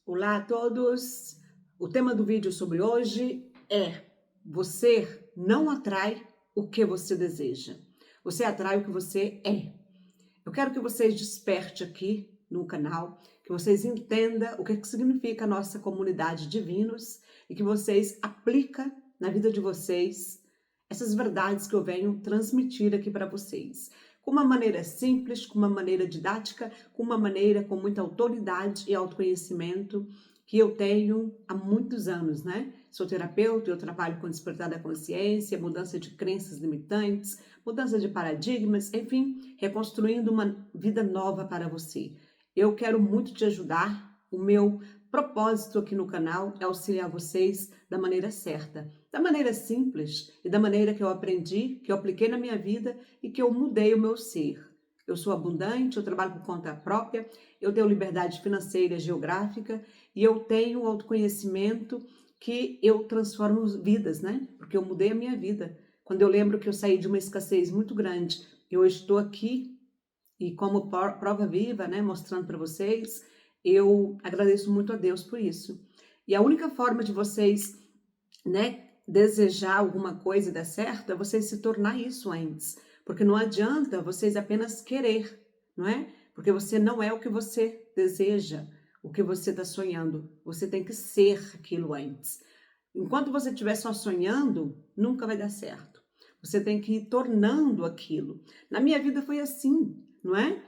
Olá a todos! O tema do vídeo sobre hoje é: você não atrai o que você deseja, você atrai o que você é. Eu quero que vocês despertem aqui no canal, que vocês entendam o que significa a nossa comunidade divinos e que vocês apliquem na vida de vocês essas verdades que eu venho transmitir aqui para vocês. Com uma maneira simples, com uma maneira didática, com uma maneira com muita autoridade e autoconhecimento que eu tenho há muitos anos, né? Sou terapeuta, eu trabalho com despertar da consciência, mudança de crenças limitantes, mudança de paradigmas, enfim, reconstruindo uma vida nova para você. Eu quero muito te ajudar. O meu propósito aqui no canal é auxiliar vocês da maneira certa, da maneira simples e da maneira que eu aprendi, que eu apliquei na minha vida e que eu mudei o meu ser. Eu sou abundante, eu trabalho por conta própria, eu tenho liberdade financeira e geográfica e eu tenho autoconhecimento que eu transformo vidas, né? Porque eu mudei a minha vida. Quando eu lembro que eu saí de uma escassez muito grande, eu hoje estou aqui e como prova viva, né, mostrando para vocês, eu agradeço muito a Deus por isso. E a única forma de vocês, né, desejar alguma coisa e dar certo é vocês se tornar isso antes. Porque não adianta vocês apenas querer, não é? Porque você não é o que você deseja, o que você está sonhando. Você tem que ser aquilo antes. Enquanto você estiver só sonhando, nunca vai dar certo. Você tem que ir tornando aquilo. Na minha vida foi assim, não é?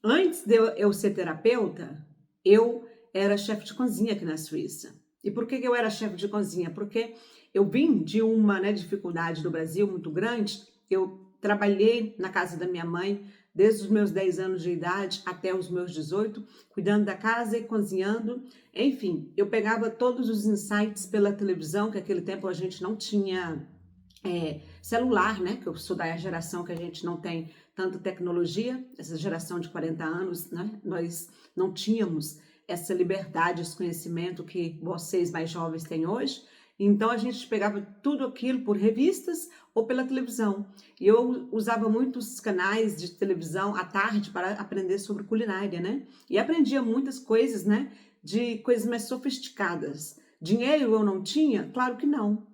Antes de eu ser terapeuta, eu era chefe de cozinha aqui na Suíça. E por que eu era chefe de cozinha? Porque eu vim de uma, né, dificuldade do Brasil muito grande. Eu trabalhei na casa da minha mãe desde os meus 10 anos de idade até os meus 18, cuidando da casa e cozinhando. Enfim, eu pegava todos os insights pela televisão, que naquele tempo a gente não tinha celular, né? Que eu sou da geração que a gente não tem tanta tecnologia, essa geração de 40 anos, né? Nós não tínhamos essa liberdade, esse conhecimento que vocês mais jovens têm hoje. Então a gente pegava tudo aquilo por revistas ou pela televisão. E eu usava muitos canais de televisão à tarde para aprender sobre culinária, né? E aprendia muitas coisas, né? De coisas mais sofisticadas. Dinheiro eu não tinha? Claro que não.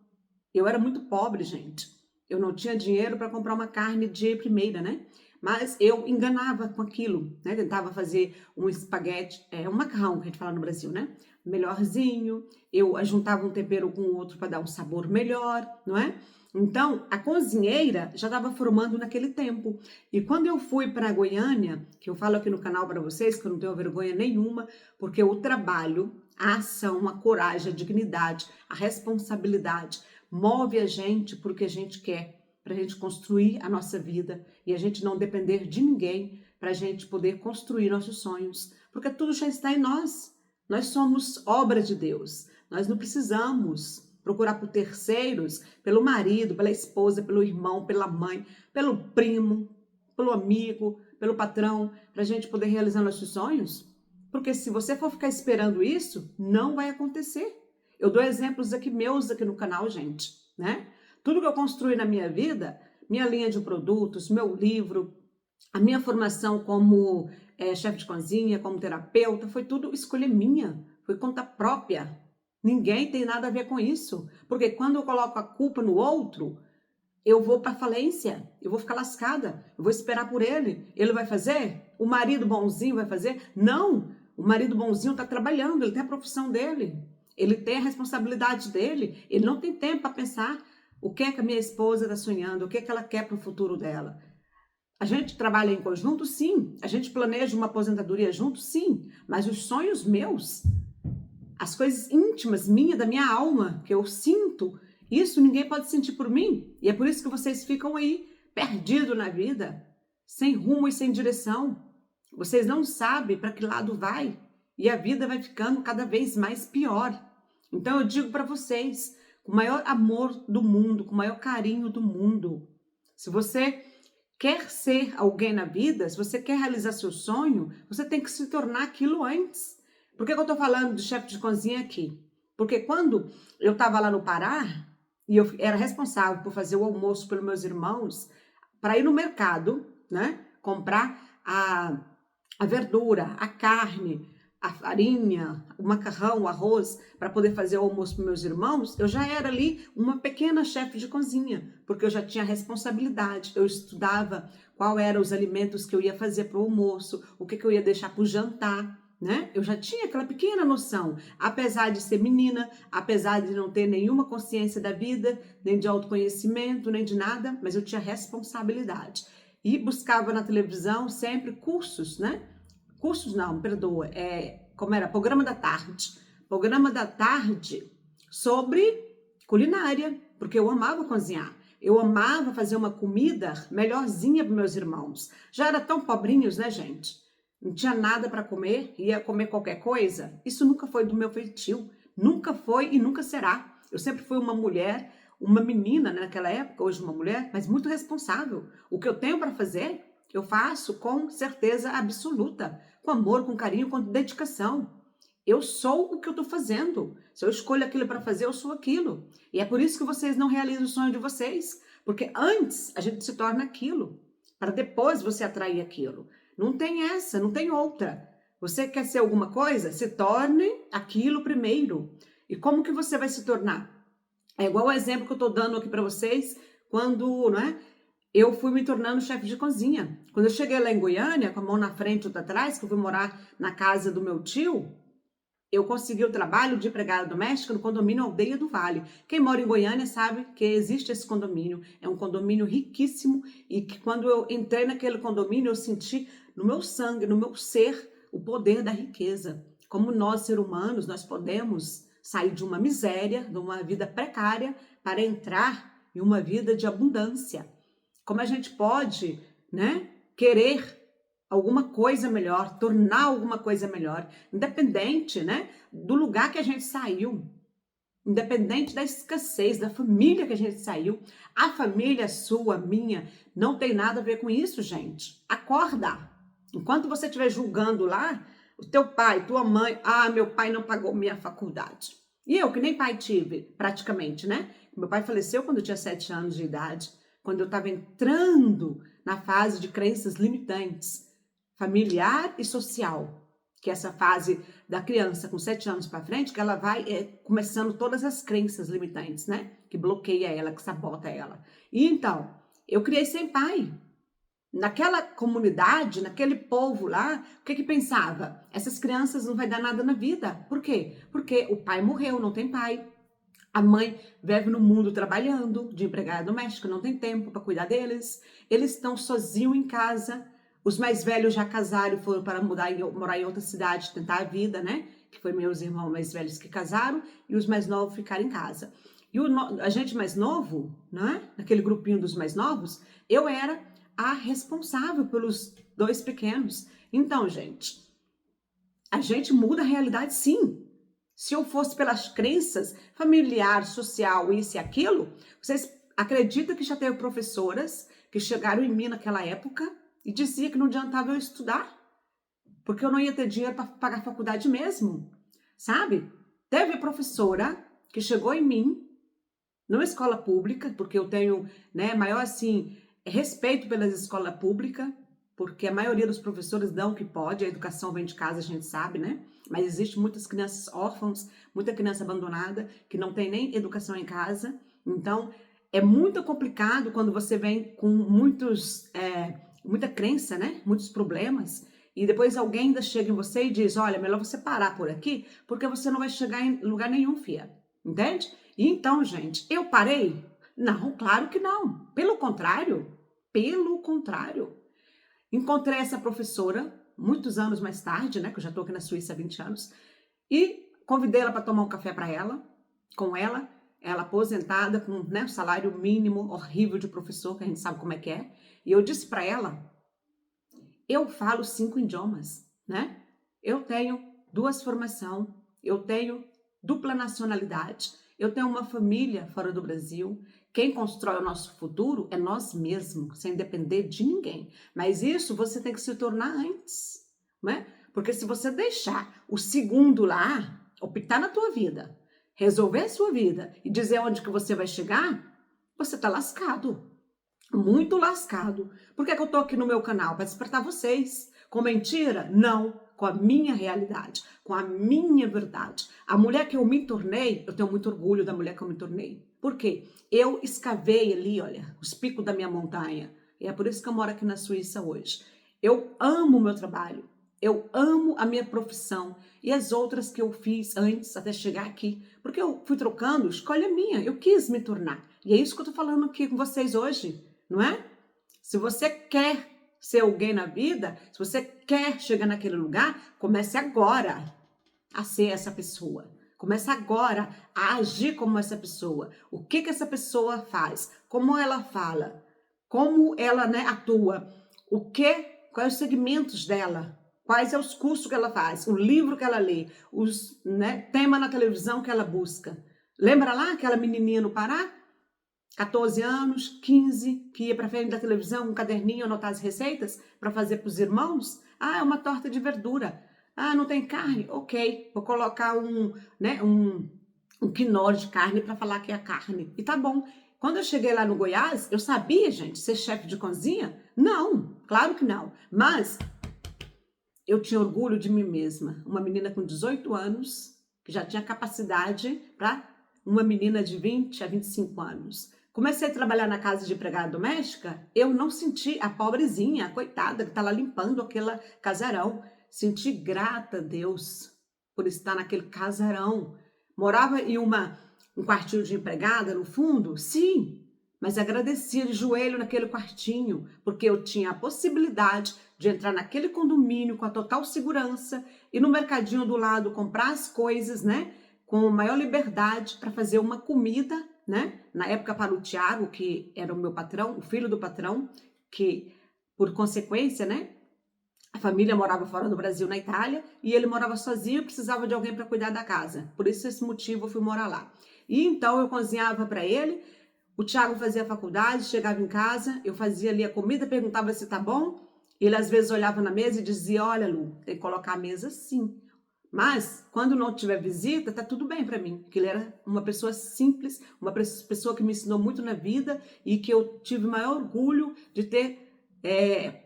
Eu era muito pobre, gente. Eu não tinha dinheiro para comprar uma carne de primeira, né? Mas eu enganava com aquilo, né? Tentava fazer um espaguete, um macarrão que a gente fala no Brasil, né? Melhorzinho. Eu juntava um tempero com o outro para dar um sabor melhor, não é? Então, a cozinheira já estava formando naquele tempo. E quando eu fui para Goiânia, que eu falo aqui no canal para vocês, que eu não tenho vergonha nenhuma, porque o trabalho, a ação, a coragem, a dignidade, a responsabilidade move a gente porque a gente quer, para a gente construir a nossa vida e a gente não depender de ninguém para a gente poder construir nossos sonhos, porque tudo já está em nós. Nós somos obra de Deus. Nós não precisamos procurar por terceiros, pelo marido, pela esposa, pelo irmão, pela mãe, pelo primo, pelo amigo, pelo patrão, para a gente poder realizar nossos sonhos. Porque se você for ficar esperando isso, não vai acontecer. Eu dou exemplos aqui meus aqui no canal, gente, né? Tudo que eu construí na minha vida, minha linha de produtos, meu livro, a minha formação como chefe de cozinha, como terapeuta, foi tudo escolha minha, foi conta própria. Ninguém tem nada a ver com isso, porque quando eu coloco a culpa no outro, eu vou para falência, eu vou ficar lascada, eu vou esperar por ele. Ele vai fazer? O marido bonzinho vai fazer? Não, o marido bonzinho está trabalhando, ele tem a profissão dele, ele tem a responsabilidade dele, ele não tem tempo para pensar o que é que a minha esposa está sonhando, o que é que ela quer para o futuro dela. A gente trabalha em conjunto, sim, a gente planeja uma aposentadoria junto, sim, mas os sonhos meus, as coisas íntimas minhas, da minha alma, que eu sinto, isso ninguém pode sentir por mim. E é por isso que vocês ficam aí, perdidos na vida, sem rumo e sem direção. Vocês não sabem para que lado vai. E a vida vai ficando cada vez mais pior. Então eu digo para vocês, com o maior amor do mundo, com o maior carinho do mundo, se você quer ser alguém na vida, se você quer realizar seu sonho, você tem que se tornar aquilo antes. Por que eu estou falando de chefe de cozinha aqui? Porque quando eu estava lá no Pará, e eu era responsável por fazer o almoço pelos meus irmãos, para ir no mercado, né? Comprar a verdura, a carne, a farinha, o macarrão, o arroz, para poder fazer o almoço para meus irmãos, eu já era ali uma pequena chefe de cozinha, porque eu já tinha responsabilidade. Eu estudava qual eram os alimentos que eu ia fazer para o almoço, o que eu ia deixar para o jantar, né? Eu já tinha aquela pequena noção, apesar de ser menina, apesar de não ter nenhuma consciência da vida, nem de autoconhecimento, nem de nada, mas eu tinha responsabilidade. E buscava na televisão sempre cursos, né? Cursos não, me perdoa, como era? Programa da tarde. Programa da tarde sobre culinária, porque eu amava cozinhar. Eu amava fazer uma comida melhorzinha para meus irmãos. Já era tão pobrinhos, né, gente? Não tinha nada para comer, ia comer qualquer coisa. Isso nunca foi do meu feitio. Nunca foi e nunca será. Eu sempre fui uma mulher, uma menina, né, naquela época, hoje uma mulher, mas muito responsável. O que eu tenho para fazer, eu faço com certeza absoluta, com amor, com carinho, com dedicação. Eu sou o que eu estou fazendo. Se eu escolho aquilo para fazer, eu sou aquilo. E é por isso que vocês não realizam o sonho de vocês. Porque antes a gente se torna aquilo, para depois você atrair aquilo. Não tem essa, não tem outra. Você quer ser alguma coisa? Se torne aquilo primeiro. E como que você vai se tornar? É igual o exemplo que eu estou dando aqui para vocês, quando, né, eu fui me tornando chefe de cozinha. Quando eu cheguei lá em Goiânia, com a mão na frente e outra atrás, que eu fui morar na casa do meu tio, eu consegui o trabalho de empregada doméstica no condomínio Aldeia do Vale. Quem mora em Goiânia sabe que existe esse condomínio. É um condomínio riquíssimo e que quando eu entrei naquele condomínio, eu senti no meu sangue, no meu ser, o poder da riqueza. Como nós, seres humanos, nós podemos sair de uma miséria, de uma vida precária, para entrar em uma vida de abundância. Como a gente pode, né, querer alguma coisa melhor, tornar alguma coisa melhor, independente, né, do lugar que a gente saiu, independente da escassez, da família que a gente saiu. A família sua, minha, não tem nada a ver com isso, gente. Acorda! Enquanto você estiver julgando lá, o teu pai, tua mãe, meu pai não pagou minha faculdade. E eu, que nem pai tive, praticamente, né? Meu pai faleceu quando eu tinha 7 anos de idade, quando eu estava entrando na fase de crenças limitantes, familiar e social, que é essa fase da criança com 7 anos para frente, que ela vai começando todas as crenças limitantes, né? Que bloqueia ela, que sabota ela. E então, eu criei sem pai. Naquela comunidade, naquele povo lá, o que pensava? Essas crianças não vai dar nada na vida. Por quê? Porque o pai morreu, não tem pai. A mãe vive no mundo trabalhando, de empregada doméstica, não tem tempo para cuidar deles. Eles estão sozinhos em casa. Os mais velhos já casaram e foram para morar em outra cidade, tentar a vida, né? Que foi meus irmãos mais velhos que casaram e os mais novos ficaram em casa. E a gente mais novo, né? Naquele grupinho dos mais novos, eu era a responsável pelos 2 pequenos. Então, gente, a gente muda a realidade sim. Se eu fosse pelas crenças familiar, social, isso e aquilo, vocês acreditam que já teve professoras que chegaram em mim naquela época e diziam que não adiantava eu estudar, porque eu não ia ter dinheiro para pagar a faculdade mesmo, sabe? Teve professora que chegou em mim, numa escola pública, porque eu tenho, né, maior assim, respeito pelas escolas públicas, porque a maioria dos professores dão o que pode, a educação vem de casa, a gente sabe, né? Mas existe muitas crianças órfãos, muita criança abandonada, que não tem nem educação em casa. Então, é muito complicado quando você vem com muita crença, né? Muitos problemas. E depois alguém ainda chega em você e diz, olha, melhor você parar por aqui, porque você não vai chegar em lugar nenhum, filha. Entende? E então, gente, eu parei? Não, claro que não. Pelo contrário. Encontrei essa professora, muitos anos mais tarde, né, que eu já estou aqui na Suíça há 20 anos, e convidei ela para tomar um café com ela aposentada, com, né, um salário mínimo horrível de professor, que a gente sabe como é que é, e eu disse para ela, eu falo 5 idiomas, né, eu tenho 2 formações, eu tenho dupla nacionalidade, eu tenho uma família fora do Brasil. Quem constrói o nosso futuro é nós mesmos, sem depender de ninguém. Mas isso você tem que se tornar antes, né? Porque se você deixar o segundo lá, optar na tua vida, resolver a sua vida e dizer onde que você vai chegar, você tá lascado. Muito lascado. Por que eu tô aqui no meu canal? Para despertar vocês. Com mentira? Não. com a minha realidade, com a minha verdade. A mulher que eu me tornei, eu tenho muito orgulho da mulher que eu me tornei. Por quê? Eu escavei ali, olha, os picos da minha montanha. E é por isso que eu moro aqui na Suíça hoje. Eu amo o meu trabalho. Eu amo a minha profissão e as outras que eu fiz antes até chegar aqui. Porque eu fui trocando, escolha minha, eu quis me tornar. E é isso que eu tô falando aqui com vocês hoje, não é? Se você quer ser alguém na vida, se você quer chegar naquele lugar, comece agora a ser essa pessoa. Comece agora a agir como essa pessoa. O que essa pessoa faz? Como ela fala? Como ela, né, atua? Quais os segmentos dela? Quais são os cursos que ela faz? O livro que ela lê? Os, né, tema na televisão que ela busca? Lembra lá aquela menininha no Pará? 14 anos, 15, que ia para frente da televisão, um caderninho, anotar as receitas para fazer para os irmãos. Ah, é uma torta de verdura. Ah, não tem carne? Ok, vou colocar um quinó de carne para falar que é a carne. E tá bom. Quando eu cheguei lá no Goiás, eu sabia, gente, ser chefe de cozinha? Não, claro que não. Mas eu tinha orgulho de mim mesma. Uma menina com 18 anos, que já tinha capacidade para uma menina de 20 a 25 anos. Comecei a trabalhar na casa de empregada doméstica, eu não senti a pobrezinha, a coitada, que está lá limpando aquele casarão. Senti grata a Deus por estar naquele casarão. Morava em um quartinho de empregada no fundo? Sim, mas agradecia de joelho naquele quartinho, porque eu tinha a possibilidade de entrar naquele condomínio com a total segurança e no mercadinho do lado comprar as coisas, né? Com maior liberdade para fazer uma comida, né? Na época para o Tiago, que era o meu patrão, o filho do patrão, que por consequência, né? A família morava fora do Brasil, na Itália, e ele morava sozinho e precisava de alguém para cuidar da casa. Por esse motivo eu fui morar lá. E então eu cozinhava para ele, o Tiago fazia a faculdade, chegava em casa, eu fazia ali a comida, perguntava se tá bom. Ele às vezes olhava na mesa e dizia: olha, Lu, tem que colocar a mesa assim. Mas, quando não tiver visita, tá tudo bem para mim, porque ele era uma pessoa simples, uma pessoa que me ensinou muito na vida e que eu tive maior orgulho de ter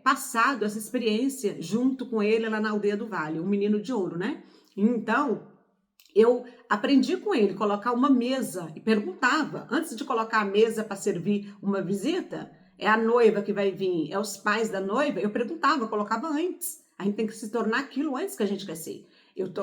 passado essa experiência junto com ele lá na Aldeia do Vale, um menino de ouro, né? Então, eu aprendi com ele colocar uma mesa e perguntava, antes de colocar a mesa para servir uma visita, é a noiva que vai vir, é os pais da noiva, eu perguntava, colocava antes. A gente tem que se tornar aquilo antes que a gente quer ser.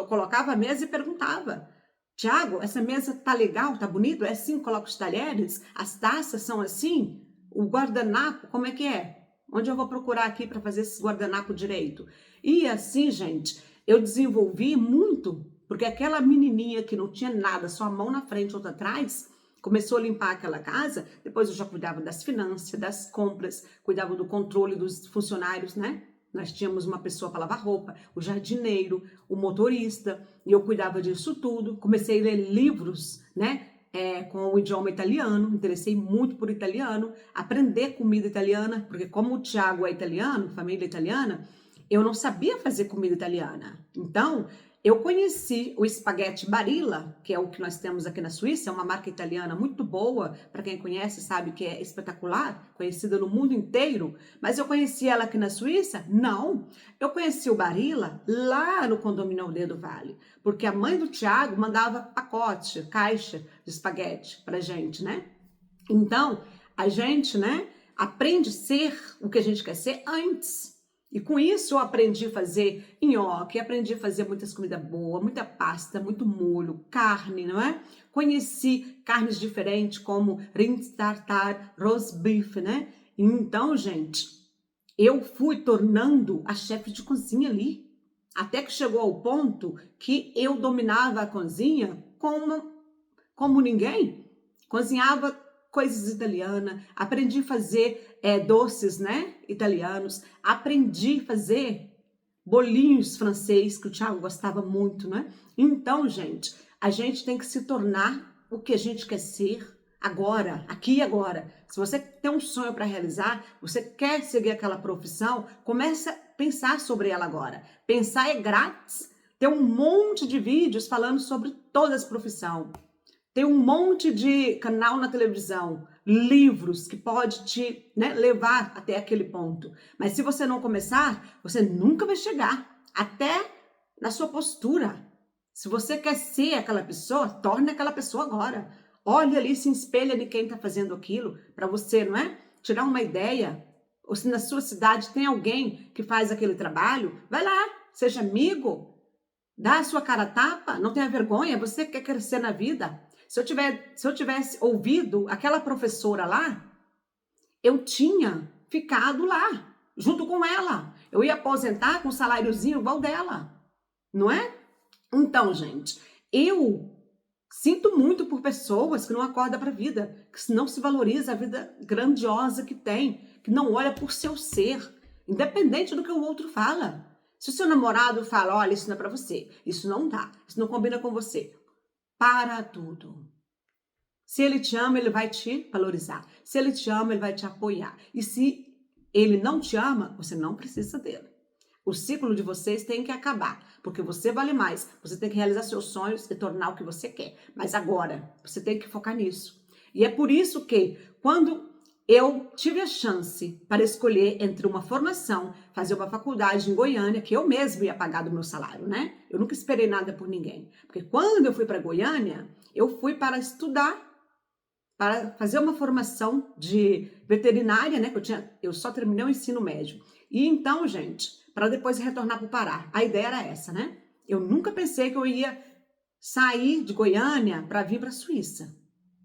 Colocava a mesa e perguntava: Tiago, essa mesa tá legal, tá bonito? É assim, coloca os talheres? As taças são assim? O guardanapo, como é que é? Onde eu vou procurar aqui para fazer esse guardanapo direito? E assim, gente, eu desenvolvi muito, porque aquela menininha que não tinha nada, só a mão na frente, outra atrás, começou a limpar aquela casa. Depois eu já cuidava das finanças, das compras, cuidava do controle dos funcionários, né? Nós tínhamos uma pessoa para lavar roupa, o jardineiro, o motorista, e eu cuidava disso tudo. Comecei a ler livros, né, com o idioma italiano, me interessei muito por italiano, aprender comida italiana, porque como o Tiago é italiano, família italiana, eu não sabia fazer comida italiana. Então, eu conheci o espaguete Barilla, que é o que nós temos aqui na Suíça, é uma marca italiana muito boa, para quem conhece sabe que é espetacular, conhecida no mundo inteiro, mas eu conheci ela aqui na Suíça? Não, eu conheci o Barilla lá no condomínio Aldeia do Vale, porque a mãe do Tiago mandava pacote, caixa de espaguete pra gente, né? Então, a gente, né, aprende a ser o que a gente quer ser antes. E com isso eu aprendi a fazer nhoque, aprendi a fazer muitas comidas boas, muita pasta, muito molho, carne, não é? Conheci carnes diferentes como rinds tartar, roast beef, né? Então, gente, eu fui tornando a chefe de cozinha ali. Até que chegou ao ponto que eu dominava a cozinha como ninguém. Cozinhava coisas italianas, aprendi a fazer doces, né, italianos, aprendi a fazer bolinhos francês, que o Thiago gostava muito, né? Então, gente, a gente tem que se tornar o que a gente quer ser agora, aqui e agora. Se você tem um sonho para realizar, você quer seguir aquela profissão, comece a pensar sobre ela agora. Pensar é grátis. Tem um monte de vídeos falando sobre todas as profissões. Tem um monte de canal na televisão, livros que pode te, né, levar até aquele ponto. Mas se você não começar, você nunca vai chegar. Até na sua postura. Se você quer ser aquela pessoa, torne aquela pessoa agora. Olhe ali, se espelha de quem está fazendo aquilo, para você, não é? Tirar uma ideia. Ou se na sua cidade tem alguém que faz aquele trabalho, vai lá, seja amigo, dá a sua cara a tapa, não tenha vergonha, você quer crescer na vida. Se eu tivesse ouvido aquela professora lá, eu tinha ficado lá, junto com ela. Eu ia aposentar com um saláriozinho igual dela, não é? Então, gente, eu sinto muito por pessoas que não acordam para a vida, que não se valoriza a vida grandiosa que tem, que não olha por seu ser, independente do que o outro fala. Se o seu namorado fala, olha, isso não é para você, isso não dá, isso não combina com você, para tudo. Se ele te ama, ele vai te valorizar. Se ele te ama, ele vai te apoiar. E se ele não te ama, você não precisa dele. O ciclo de vocês tem que acabar, porque você vale mais. Você tem que realizar seus sonhos e tornar o que você quer. Mas agora, você tem que focar nisso. E é por isso que, quando eu tive a chance para escolher entre uma formação, fazer uma faculdade em Goiânia, que eu mesmo ia pagar do meu salário, né? Eu nunca esperei nada por ninguém. Porque quando eu fui para Goiânia, eu fui para estudar, para fazer uma formação de veterinária, né? Eu só terminei o ensino médio. E então, gente, para depois retornar para o Pará. A ideia era essa, né? Eu nunca pensei que eu ia sair de Goiânia para vir para a Suíça.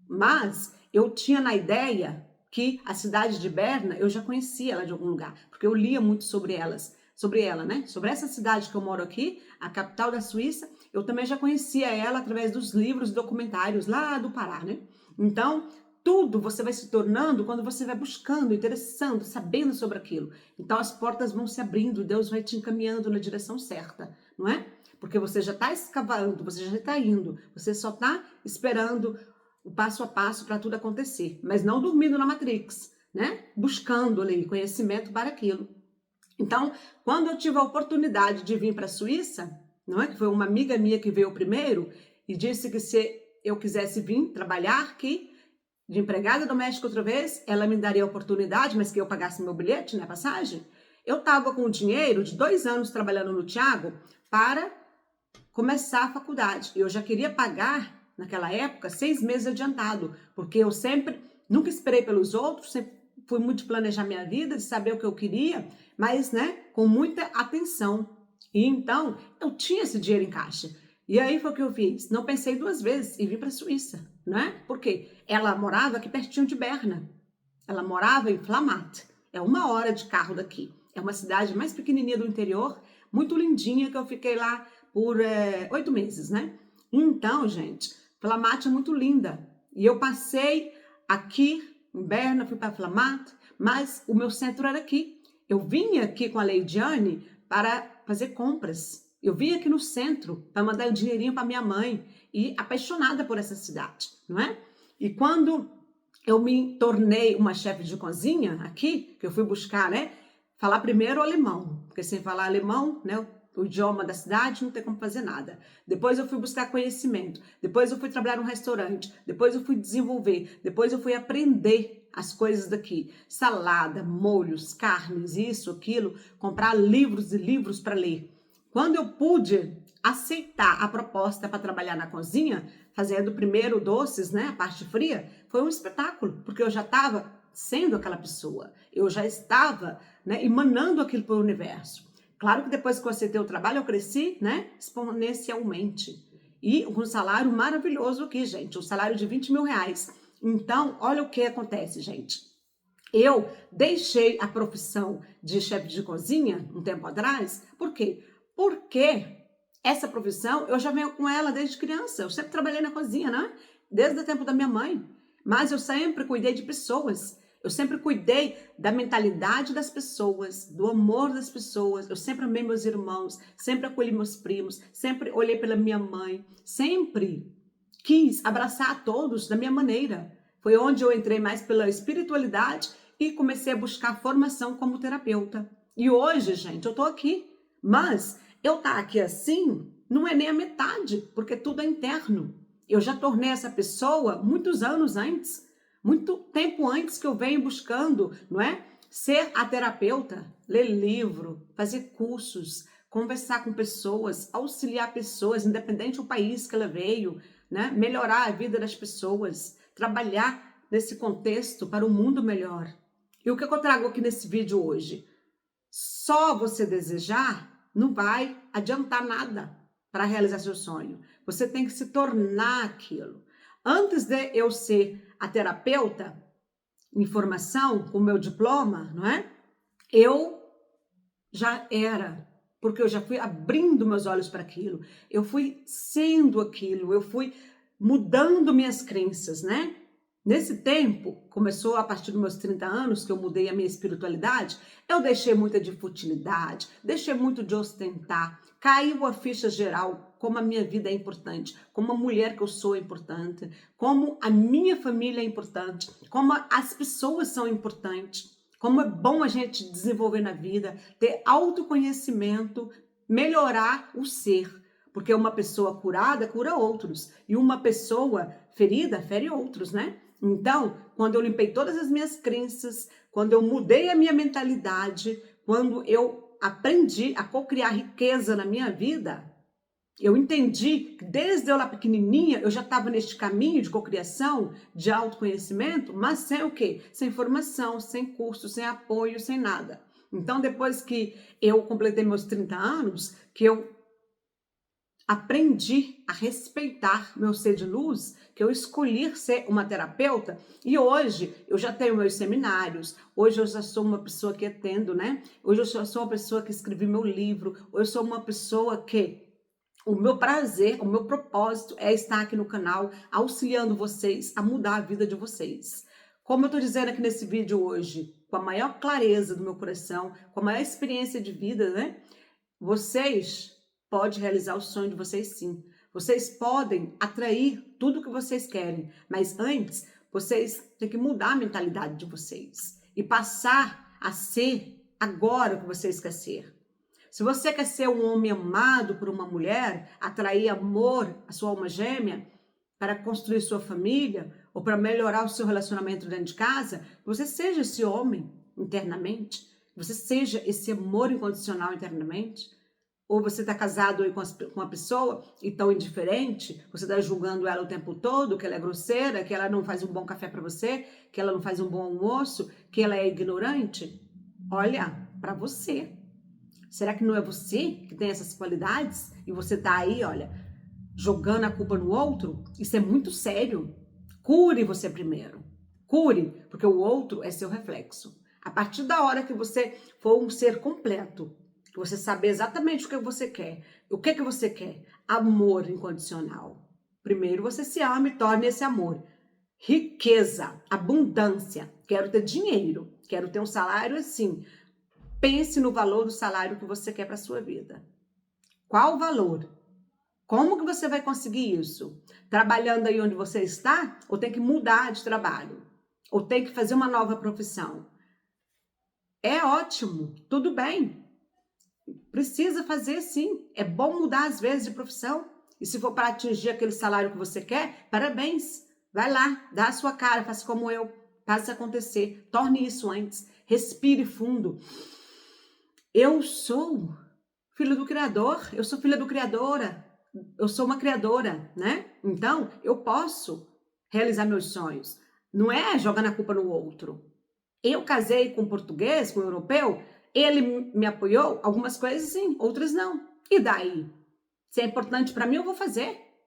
Mas eu tinha na ideia que a cidade de Berna, eu já conhecia ela de algum lugar, porque eu lia muito sobre ela, né? Sobre essa cidade que eu moro aqui, a capital da Suíça, eu também já conhecia ela através dos livros e documentários lá do Pará, né? Então, tudo você vai se tornando quando você vai buscando, interessando, sabendo sobre aquilo. Então, as portas vão se abrindo, Deus vai te encaminhando na direção certa, não é? Porque você já está escavando, você já está indo, você só está esperando o passo a passo para tudo acontecer, mas não dormindo na Matrix, né? Buscando ali conhecimento para aquilo. Então, quando eu tive a oportunidade de vir para a Suíça, não é? Que foi uma amiga minha que veio primeiro e disse que se eu quisesse vir trabalhar aqui, de empregada doméstica outra vez, ela me daria a oportunidade, mas que eu pagasse meu bilhete, né, passagem. Eu estava com o dinheiro de 2 anos trabalhando no Thiago para começar a faculdade. Eu já queria pagar, naquela época, 6 meses adiantado, porque eu nunca esperei pelos outros, sempre fui muito planejar minha vida, de saber o que eu queria, mas, né, com muita atenção. E então, eu tinha esse dinheiro em caixa. E aí foi o que eu fiz. Não pensei 2 vezes e vim para a Suíça, né? Porque ela morava aqui pertinho de Berna. Ela morava em Flamatt. É 1 hora de carro daqui. É uma cidade mais pequenininha do interior, muito lindinha, que eu fiquei lá por 8 meses, né? Então, gente, Flamatt é muito linda. E eu passei aqui em Berna, fui para Flamatt, mas o meu centro era aqui. Eu vinha aqui com a Leidiane para fazer compras. Eu vim aqui no centro para mandar um dinheirinho para minha mãe e apaixonada por essa cidade, não é? E quando eu me tornei uma chefe de cozinha aqui, que eu fui buscar, né? Falar primeiro o alemão, porque sem falar alemão, né? O idioma da cidade, não tem como fazer nada. Depois eu fui buscar conhecimento, depois eu fui trabalhar num restaurante, depois eu fui desenvolver, depois eu fui aprender as coisas daqui. Salada, molhos, carnes, isso, aquilo, comprar livros e livros para ler. Quando eu pude aceitar a proposta para trabalhar na cozinha, fazendo primeiro doces, né, a parte fria, foi um espetáculo, porque eu já estava sendo aquela pessoa, eu já estava, né, emanando aquilo para o universo. Claro que depois que eu aceitei o trabalho, eu cresci, né, exponencialmente. E com um salário maravilhoso aqui, gente, um salário de 20 mil reais. Então, olha o que acontece, gente. Eu deixei a profissão de chefe de cozinha um tempo atrás, por quê? Porque essa profissão, eu já venho com ela desde criança. Eu sempre trabalhei na cozinha, né? Desde o tempo da minha mãe. Mas eu sempre cuidei de pessoas. Eu sempre cuidei da mentalidade das pessoas, do amor das pessoas. Eu sempre amei meus irmãos, sempre acolhi meus primos, sempre olhei pela minha mãe, sempre quis abraçar a todos da minha maneira. Foi onde eu entrei mais pela espiritualidade e comecei a buscar formação como terapeuta. E hoje, gente, eu tô aqui. Mas eu estar aqui assim não é nem a metade, porque tudo é interno. Eu já tornei essa pessoa muitos anos antes, muito tempo antes que eu venho buscando, não é? Ser a terapeuta, ler livro, fazer cursos, conversar com pessoas, auxiliar pessoas, independente do país que ela veio, né? Melhorar a vida das pessoas, trabalhar nesse contexto para um mundo melhor. E o que eu trago aqui nesse vídeo hoje? Só você desejar não vai adiantar nada para realizar seu sonho. Você tem que se tornar aquilo. Antes de eu ser a terapeuta em formação, com meu diploma, não é? Eu já era, porque eu já fui abrindo meus olhos para aquilo. Eu fui sendo aquilo, eu fui mudando minhas crenças, né? Nesse tempo, começou a partir dos meus 30 anos, que eu mudei a minha espiritualidade, eu deixei muita de futilidade, deixei muito de ostentar, caiu a ficha geral, como a minha vida é importante, como a mulher que eu sou é importante, como a minha família é importante, como as pessoas são importantes, como é bom a gente desenvolver na vida, ter autoconhecimento, melhorar o ser, porque uma pessoa curada cura outros, e uma pessoa ferida fere outros, né? Então, quando eu limpei todas as minhas crenças, quando eu mudei a minha mentalidade, quando eu aprendi a co-criar riqueza na minha vida, eu entendi que desde eu lá pequenininha, eu já estava neste caminho de cocriação, de autoconhecimento, mas sem o quê? Sem formação, sem curso, sem apoio, sem nada. Então, depois que eu completei meus 30 anos, que eu aprendi a respeitar meu ser de luz, que eu escolhi ser uma terapeuta, e hoje eu já tenho meus seminários, hoje eu já sou uma pessoa que atendo, né? Hoje eu já sou uma pessoa que escrevi meu livro, hoje eu sou uma pessoa que o meu prazer, o meu propósito é estar aqui no canal auxiliando vocês a mudar a vida de vocês. Como eu estou dizendo aqui nesse vídeo hoje, com a maior clareza do meu coração, com a maior experiência de vida, né? Vocês podem realizar o sonho de vocês sim. Vocês podem atrair tudo que vocês querem, mas antes vocês têm que mudar a mentalidade de vocês e passar a ser agora o que vocês querem ser. Se você quer ser um homem amado por uma mulher, atrair amor à sua alma gêmea, para construir sua família, ou para melhorar o seu relacionamento dentro de casa, você seja esse homem internamente, você seja esse amor incondicional internamente. Ou você está casado aí com uma pessoa e tão indiferente, você está julgando ela o tempo todo, que ela é grosseira, que ela não faz um bom café para você, que ela não faz um bom almoço, que ela é ignorante. Olha, para você. Será que não é você que tem essas qualidades? E você tá aí, olha, jogando a culpa no outro? Isso é muito sério. Cure você primeiro. Cure, porque o outro é seu reflexo. A partir da hora que você for um ser completo, que você saber exatamente o que você quer. O que você quer? Amor incondicional. Primeiro você se ama e torne esse amor. Riqueza, abundância. Quero ter dinheiro, quero ter um salário assim. Pense no valor do salário que você quer para a sua vida. Qual o valor? Como que você vai conseguir isso? Trabalhando aí onde você está? Ou tem que mudar de trabalho? Ou tem que fazer uma nova profissão? É ótimo, tudo bem. Precisa fazer sim. É bom mudar às vezes de profissão. E se for para atingir aquele salário que você quer, parabéns. Vai lá, dá a sua cara, faça como eu. Faça acontecer. Torne isso antes. Respire fundo. Eu sou filho do Criador, eu sou filha do Criadora, eu sou uma criadora, né? Então, eu posso realizar meus sonhos. Não é jogando a culpa no outro. Eu casei com um português, com um europeu, ele me apoiou, algumas coisas sim, outras não. E daí? Se é importante para mim, eu vou fazer.